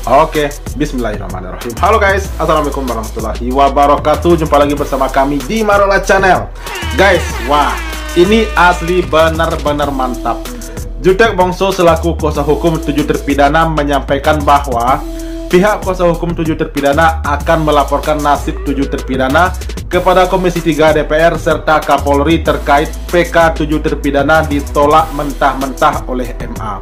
Oke, bismillahirrahmanirrahim. Halo guys, assalamualaikum warahmatullahi wabarakatuh. Jumpa lagi bersama kami di Marola Channel. Guys, wah, ini asli benar-benar mantap. Jutek Bongso selaku kuasa hukum 7 terpidana menyampaikan bahwa pihak kuasa hukum 7 terpidana akan melaporkan nasib 7 terpidana kepada Komisi 3 DPR serta Kapolri terkait PK 7 terpidana ditolak mentah-mentah oleh MA.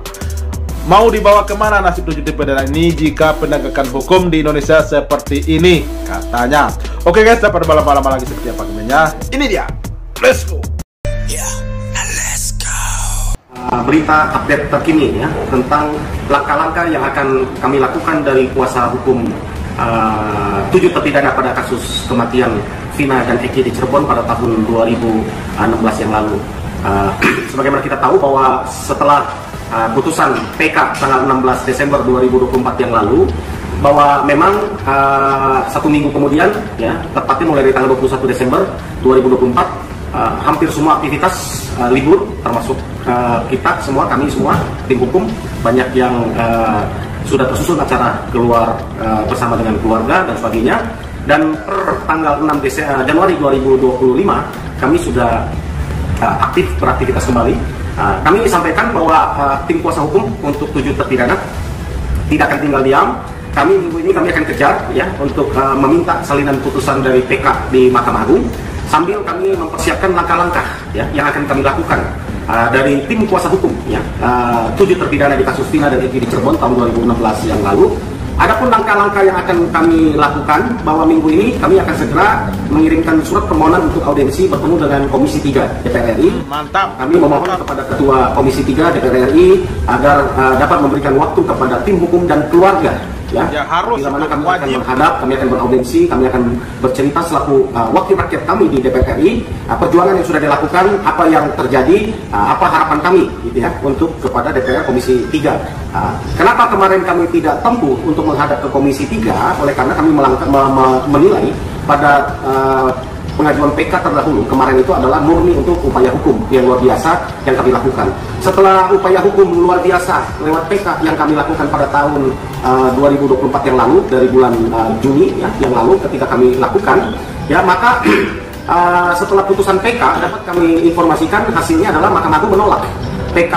Mau dibawa kemana nasib 7 terpidana ini jika penegakan hukum di Indonesia seperti ini, katanya. Oke guys, dapat berlama-lama lagi seperti apa komennya. Ini dia, let's go. Let's go. Berita update terkini ya tentang langkah-langkah yang akan kami lakukan dari kuasa hukum 7 terpidana pada kasus kematian Vina dan Eki di Cirebon pada tahun 2016 yang lalu. Sebagaimana kita tahu bahwa setelah putusan PK tanggal 16 Desember 2024 yang lalu, bahwa memang 1 minggu kemudian ya, tepatnya mulai dari tanggal 21 Desember 2024 hampir semua aktivitas libur, termasuk kita semua, kami semua tim hukum, banyak yang sudah tersusun acara keluar bersama dengan keluarga dan sebagainya. Dan per tanggal 6 Januari 2025 kami sudah aktif beraktivitas kembali. Kami sampaikan bahwa tim kuasa hukum untuk 7 terpidana tidak akan tinggal diam. Minggu ini kami akan kejar ya untuk meminta salinan putusan dari PK di Mahkamah Agung, sambil kami mempersiapkan langkah-langkah ya yang akan kami lakukan dari tim kuasa hukum ya 7 terpidana di kasus Vina dan Eki di Cirebon tahun 2016 yang lalu. Adapun langkah-langkah yang akan kami lakukan, bahwa minggu ini kami akan segera mengirimkan surat permohonan untuk audiensi bertemu dengan Komisi 3 DPR RI. Mantap. Kami memohon kepada Ketua Komisi 3 DPR RI agar dapat memberikan waktu kepada tim hukum dan keluarga. Ya, harus. Bila mana kami akan menghadap, kami akan beraudiensi, kami akan bercerita selaku wakil rakyat kami di DPR RI, perjuangan yang sudah dilakukan, apa yang terjadi, apa harapan kami gitu ya untuk kepada DPR Komisi 3. Kenapa kemarin kami tidak tempuh untuk menghadap ke Komisi 3? Oleh karena kami menilai pada pengajuan PK terdahulu kemarin itu adalah murni untuk upaya hukum yang luar biasa yang kami lakukan. Setelah upaya hukum luar biasa lewat PK yang kami lakukan pada tahun 2024 yang lalu, dari bulan Juni ya, yang lalu ketika kami lakukan ya, maka setelah putusan PK dapat kami informasikan hasilnya adalah Mahkamah Agung menolak PK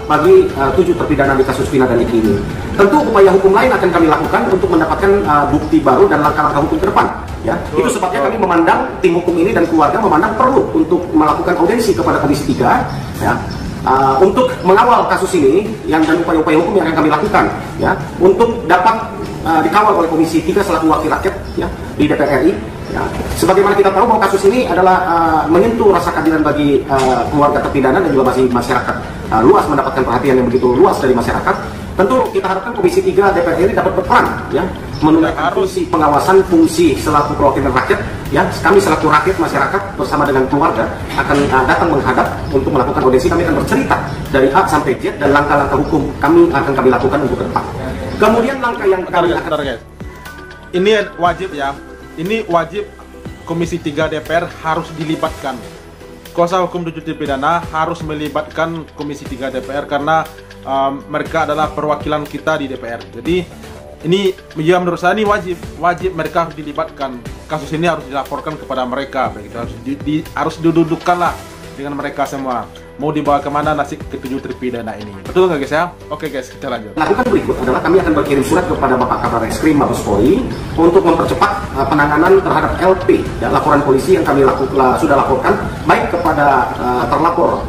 bagi 7 terpidana di kasus Vina dan Eki ini. Tentu upaya hukum lain akan kami lakukan untuk mendapatkan bukti baru dan langkah-langkah hukum ke depan. Ya, itu sebabnya kami memandang, tim hukum ini dan keluarga memandang perlu untuk melakukan audiensi kepada Komisi 3 ya, untuk mengawal kasus ini dan upaya-upaya hukum yang akan kami lakukan ya, untuk dapat dikawal oleh Komisi 3 selaku wakil rakyat ya, di DPR RI. Ya. Sebagaimana kita tahu bahwa kasus ini adalah menyentuh rasa keadilan bagi keluarga terpidana dan juga masyarakat luas, mendapatkan perhatian yang begitu luas dari masyarakat. Tentu kita harapkan Komisi 3 DPR RI dapat berperan ya, menunaikan fungsi pengawasan, fungsi selaku perwakilan rakyat ya. Kami selaku rakyat masyarakat bersama dengan keluarga akan datang menghadap untuk melakukan audiensi. Kami akan bercerita dari A sampai Z dan langkah-langkah hukum kami lakukan untuk ke depan. Kemudian langkah yang kami akan guys. Ini wajib ya. Ini wajib Komisi 3 DPR harus dilibatkan. Kuasa hukum 7 terpidana harus melibatkan Komisi 3 DPR karena mereka adalah perwakilan kita di DPR. Jadi ini ya, menurut saya ini wajib mereka harus dilibatkan. Kasus ini harus dilaporkan kepada mereka, begitu. Harus didudukkan lah dengan mereka semua. Mau dibawa kemana nasib ke-7 terpidana ini? Betul nggak guys ya? Oke guys, kita lanjut. Lakukan berikut adalah kami akan berkirim surat kepada Bapak Kabar Reskrim Mabes Polri untuk mempercepat penanganan terhadap LP ya, laporan polisi yang kami sudah laporkan baik kepada terlapor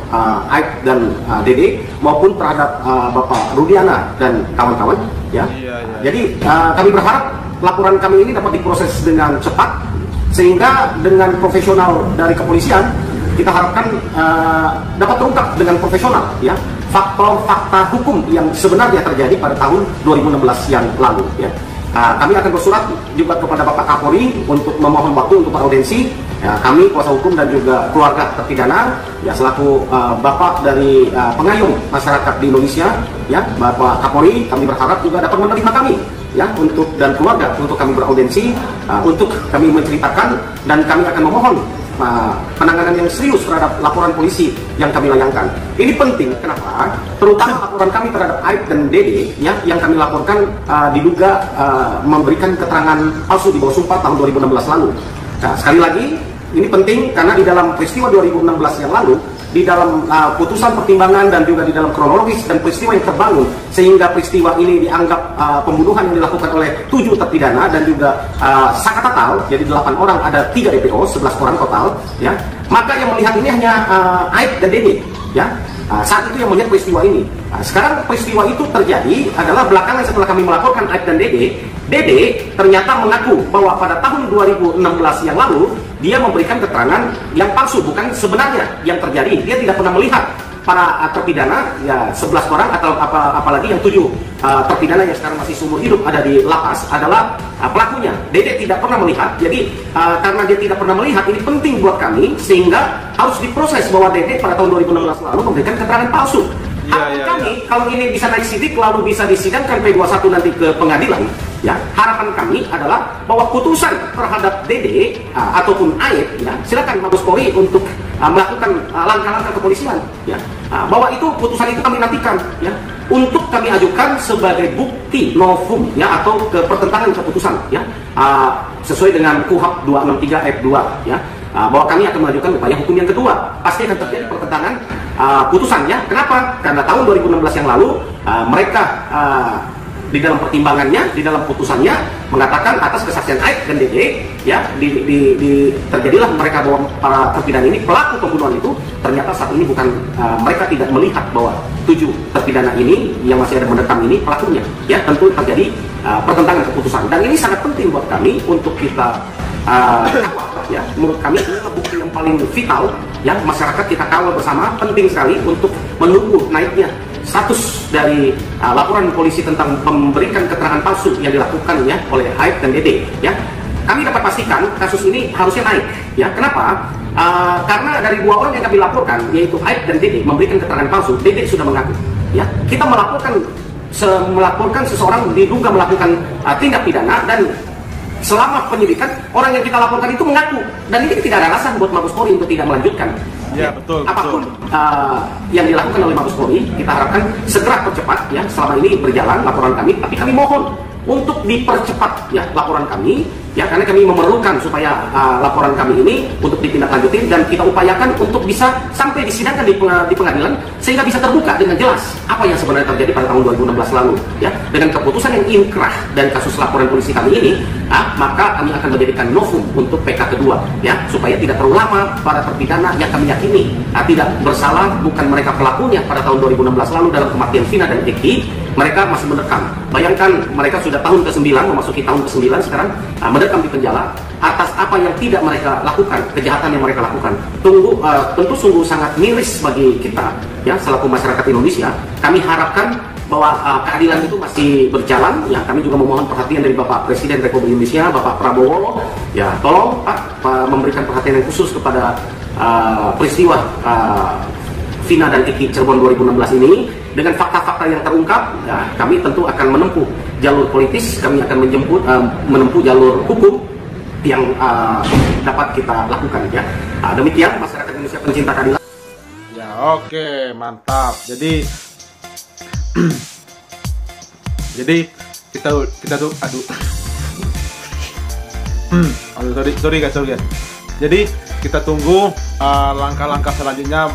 Aib dan Dede maupun terhadap Bapak Rudiana dan kawan-kawan ya. Jadi kami berharap laporan kami ini dapat diproses dengan cepat sehingga dengan profesional dari kepolisian kita harapkan dapat terungkap dengan profesional ya fakta hukum yang sebenarnya terjadi pada tahun 2016 yang lalu ya. Kami akan bersurat juga kepada Bapak Kapolri untuk memohon waktu untuk beraudiensi ya, kami kuasa hukum dan juga keluarga terpidana ya, selaku Bapak dari pengayom masyarakat di Indonesia ya, Bapak Kapolri, kami berharap juga dapat menerima kami ya, untuk dan keluarga untuk kami beraudiensi untuk kami menceritakan, dan kami akan memohon penanganan yang serius terhadap laporan polisi yang kami layangkan. Ini penting, kenapa? Terutama laporan kami terhadap Aib dan Dede ya, yang kami laporkan diduga memberikan keterangan palsu di bawah sumpah tahun 2016 lalu. Nah, sekali lagi, ini penting karena di dalam peristiwa 2016 yang lalu, di dalam putusan pertimbangan dan juga di dalam kronologis dan peristiwa yang terbangun, sehingga peristiwa ini dianggap pembunuhan yang dilakukan oleh 7 terpidana dan juga sangat total, jadi 8 orang, ada 3 DPO, 11 orang total, ya. Maka yang melihat ini hanya Aib dan Dede, ya. Saat itu yang melihat peristiwa ini. Sekarang peristiwa itu terjadi adalah belakangan setelah kami melaporkan Aib dan Dede ternyata mengaku bahwa pada tahun 2016 yang lalu dia memberikan keterangan yang palsu, bukan sebenarnya yang terjadi. Dia tidak pernah melihat para terpidana, ya 11 orang atau apalagi yang 7 terpidana yang sekarang masih seumur hidup ada di lapas adalah pelakunya. Dede tidak pernah melihat. Jadi karena dia tidak pernah melihat, ini penting buat kami sehingga harus diproses bahwa Dede pada tahun 2016 lalu memberikan keterangan palsu. Harapan kami kalau ini bisa naik sidik lalu bisa disidangkan P21 nanti ke pengadilan, ya harapan kami adalah bahwa putusan terhadap Dede ataupun Aib, ya silakan Mabes Polri untuk melakukan langkah-langkah kepolisian, ya bahwa itu putusan itu kami nantikan, ya untuk kami ajukan sebagai bukti novum, ya atau pertentangan keputusan, ya sesuai dengan KUHP 263 Ayat 2, ya bahwa kami akan mengajukan upaya hukum yang kedua. Pasti akan terjadi pertentangan putusannya. Kenapa? Karena tahun 2016 yang lalu mereka di dalam pertimbangannya, di dalam putusannya mengatakan atas kesaksian Aib dan Dede, ya terjadilah mereka bahwa para terpidana ini pelaku pembunuhan itu ternyata saat ini bukan, mereka tidak melihat bahwa 7 terpidana ini yang masih ada mendekam ini pelakunya, ya tentu terjadi pertentangan keputusan. Dan ini sangat penting buat kami untuk kita ya menurut kami ini bukti yang paling vital, ya masyarakat kita kawal bersama. Penting sekali untuk menunggu naiknya status dari laporan polisi tentang memberikan keterangan palsu yang dilakukan ya oleh Aib dan Dede, ya kami dapat pastikan kasus ini harusnya naik, ya kenapa? Karena dari 2 orang yang kami laporkan, yaitu Aib dan Dede memberikan keterangan palsu. Dede sudah mengaku, ya kita melaporkan seseorang diduga melakukan tindak pidana, dan selama penyidikan orang yang kita laporkan itu mengaku, dan ini tidak ada alasan buat Mabes Polri untuk tidak melanjutkan. Ya betul. Apapun yang dilakukan oleh Mabes Polri, kita harapkan segera percepat. Ya selama ini berjalan laporan kami, tapi kami mohon untuk dipercepat ya laporan kami, ya karena kami memerlukan supaya laporan kami ini untuk ditindaklanjuti dan kita upayakan untuk bisa sampai disidangkan di pengadilan sehingga bisa terbuka dengan jelas apa yang sebenarnya terjadi pada tahun 2016 lalu, ya dengan keputusan yang inkrah dan kasus laporan polisi kami ini, maka kami akan menjadikan novum untuk PK kedua, ya supaya tidak terlalu lama para terpidana yang kami yakini tidak bersalah, bukan mereka pelakunya pada tahun 2016 lalu dalam kematian Vina dan Eki. Mereka masih mendekam. Bayangkan mereka sudah tahun ke-9, memasuki tahun ke-9 sekarang, mendekam di penjara atas apa yang tidak mereka lakukan, kejahatan yang mereka lakukan. Tentu sungguh sangat miris bagi kita, ya selaku masyarakat Indonesia. Kami harapkan bahwa keadilan itu masih berjalan. Ya kami juga memohon perhatian dari Bapak Presiden Republik Indonesia, Bapak Prabowo. Ya tolong Pak memberikan perhatian yang khusus kepada peristiwa Vina dan Eki Cirebon 2016 ini. Dengan fakta-fakta yang terungkap, ya, kami tentu akan menempuh jalur politis, kami akan menempuh jalur hukum yang dapat kita lakukan. Ya, demikian masyarakat Indonesia pencinta keadilan. Ya oke, mantap. Jadi kita tuh sorry guys. Jadi kita tunggu langkah-langkah selanjutnya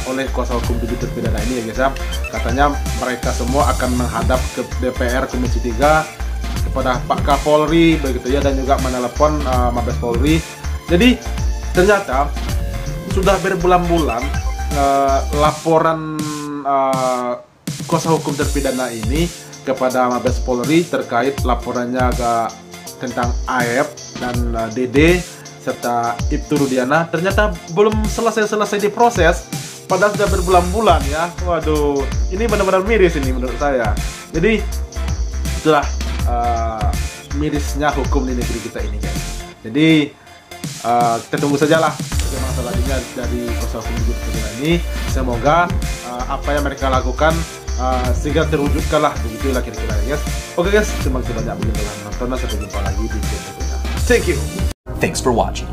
oleh kuasa hukum 7 terpidana ini, ya guys ya. Katanya mereka semua akan menghadap ke DPR Komisi 3 kepada Pak Kapolri begitu ya, dan juga menelepon Mabes Polri. Jadi ternyata sudah berbulan-bulan laporan kuasa hukum terpidana ini kepada Mabes Polri terkait laporannya tentang Aib dan Dede serta Ibtu Rudiana ternyata belum selesai diproses, padahal sudah berbulan-bulan ya. Waduh, ini benar-benar miris ini menurut saya. Jadi itulah mirisnya hukum di negeri kita ini guys. Jadi kita tunggu sajalah bagaimana selanjutnya dari kuasa hukum ini. Semoga apa yang mereka lakukan segera terwujudkanlah, begitulah kira-kira guys. Oke guys, terima kasih banyak telah menonton, sampai jumpa lagi di video berikutnya. Thank you. Thanks for watching.